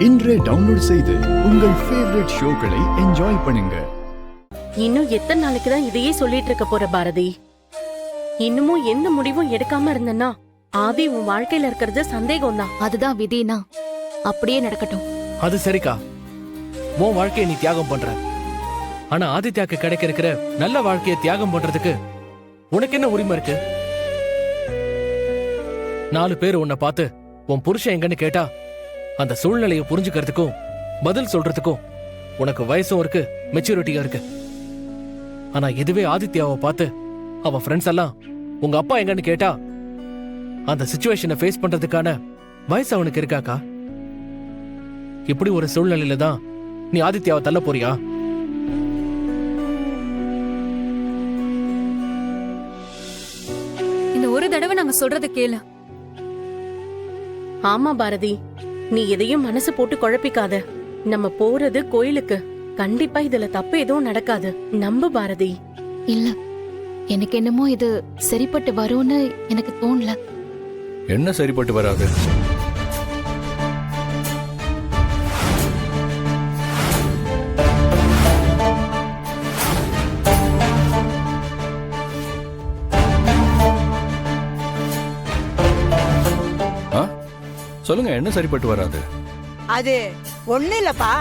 இன்றே டவுன்லோட் செய்து உங்கள் ஃபேவரட் ஷோக்களை என்ஜாய் பண்ணுங்க. இன்னும் எத்தனை நாளைக்கு தான் இதையே சொல்லிட்டு இருக்க போற பாரதி? இன்னமும் எந்த முடிவும் எடுக்காம இருந்தனா ஆதி உன் வாழ்க்கையில இருக்கிறது சந்தேகம் தான். அதுதான் விதினா அப்படியே நடக்கட்டும். அது சரிக்கா, உன் வாழ்க்கையை நீ தியாகம் பண்ற. ஆனா ஆதித்யாக்கு கிடைக்க இருக்கிற நல்ல வாழ்க்கையை தியாகம் பண்றதுக்கு உனக்கு என்ன உரிமை இருக்கு? 4 பேர் உன்னை பார்த்து உன் புருஷன் எங்கன்னு கேட்டா அந்த சூழ்நிலையை புரிஞ்சுக்கிறதுக்கும் பதில் சொல்றதுக்கும் உனக்கு வயசும் இருக்கு, மெச்சூரிட்டியா இருக்கு. ஆனா இதுவே ஆதித்யாவை பார்த்து அவன் ஃப்ரெண்ட்ஸ் எல்லாம் உங்க அப்பா எங்கன்னு கேட்டா அந்த சிச்சுவேஷனை ஃபேஸ் பண்றதுக்கான வயசு அவனுக்கு இருக்காக்கா? இப்படி ஒரு சூழ்நிலையில தான் நீ ஆதித்யாவை தள்ள போறியா? இந்த ஒரு தடவை நாங்க சொல்றத கேளு. ஆமா பாரதி, நீ எதையும் மனசு போட்டு குழப்பிக்காத. நம்ம போறது கோயிலுக்கு. கண்டிப்பா இதுல தப்பு எதுவும் நடக்காது. நம்பு பாரதி. இல்ல, எனக்கு என்னமோ இது சரிப்பட்டு வரும்னு எனக்கு தோணல. என்ன சரிப்பட்டு வராது? சொல்லுங்க, என்ன சரிப்பட்டு வராது? அது ஒண்ணு இல்லப்பா.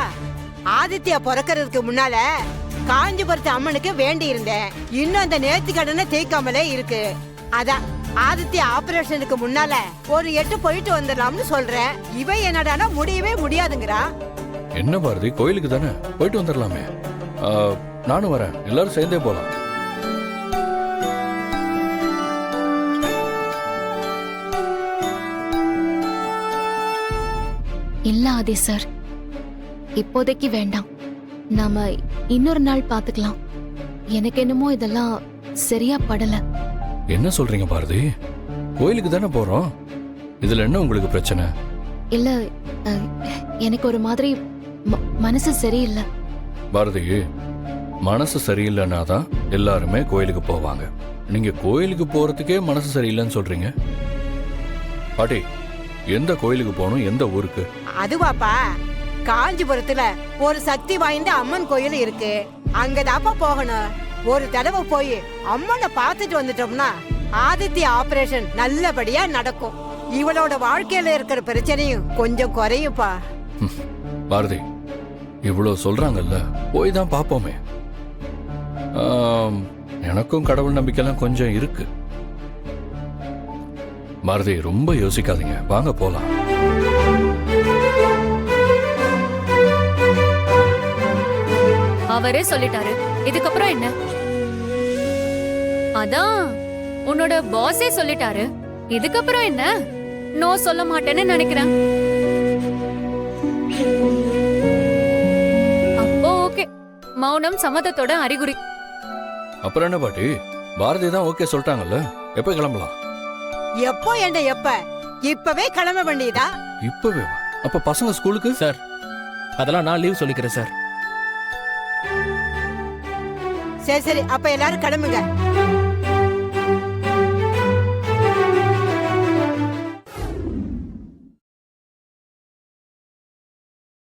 ஆதித்யா பிறக்கிறதுக்கு முன்னால காஞ்சிபுரத்து அம்மனுக்கு வேண்டி இருந்தேன். இன்னும் அந்த நேர்த்தி கடனை தேய்க்காமலே இருக்கு. அதான் ஆதித்யா ஆபரேஷனுக்கு முன்னால ஒரு 8 போயிட்டு வந்துடலாம்னு சொல்றேன். இவன் என்னடானா முடியவே முடியாதுங்கிறா. என்ன பாரதி, கோயிலுக்கு தானே போயிட்டு வந்துடலாமே. நானும் வரேன், எல்லாரும் சேர்ந்தே போலாம். இல்ல ஆதி சார், இப்போதைக்கு வேண்டாம். நாம இன்னொரு நாள் பாத்துக்கலாம். எனக்கு என்னமோ இதெல்லாம் சரியா படல. என்ன சொல்றீங்க பாரதி? கோயிலுக்கு தானே போறோம், இதுல என்ன உங்களுக்கு பிரச்சனை? இல்ல, எனக்கு ஒரு மாதிரி மனசு சரியில்லை. பாரதி, மனசு சரியில்லைன்னா தான் எல்லாருமே கோயிலுக்கு போவாங்க. நீங்க கோயிலுக்கு போறதுக்கே மனசு சரியில்லைன்னு சொல்றீங்க. பாட்டி, எந்த கோயிலுக்கு போகணும், எந்த ஊருக்கு? அதுவாப்பா, காஞ்சிபுரத்துல ஒரு சக்தி வாய்ந்த அம்மன் கோயில் இருக்கு. அங்கதாப்பா போகணும். ஒரு தடவை போய் அம்மனை பார்த்துட்டு வந்துட்டோம்னா ஆதித்ய ஆபரேஷன் நல்லபடியா நடக்கும். இவளோட வாழ்க்கையில இருக்கிற பிரச்சனையும் கொஞ்சம் குறையும்பா. பாரதி, இவ்வளவு சொல்றாங்கல்ல, போய் தான் பாப்போமே. எனக்கும் கடவுள் நம்பிக்கைலாம் கொஞ்சம் இருக்கு. பாரதி, ரொம்ப யோசிக்காதீங்க, வாங்க போலாம். அவரே சொல்லிட்டாரு, இதுக்கப்புறம் என்ன? அதான் உன்னோட பாஸே சொல்லிட்டாரு, இதுக்கப்புறம் என்ன? நோ சொல்ல மாட்டேன்னு நினைக்கிறேன். அப்போ ஓகே, மௌனம் சம்மதத்தோட அறிகுறி. அப்புறம் என்ன பாட்டி, பாரதி தான் ஓகே சொல்லிட்டாங்கல்ல, எப்ப கிளம்பலாம்? எப்போ என்ன எப்ப? இப்பவே கிளம்ப வேண்டியதா? இப்பவே? அப்ப பசங்க ஸ்கூலுக்கு? சார், அதெல்லாம் நான் லீவ் சொல்லிக்கிறேன் சார். சரி சரி, அப்ப எல்லாரும் கிளம்புங்க.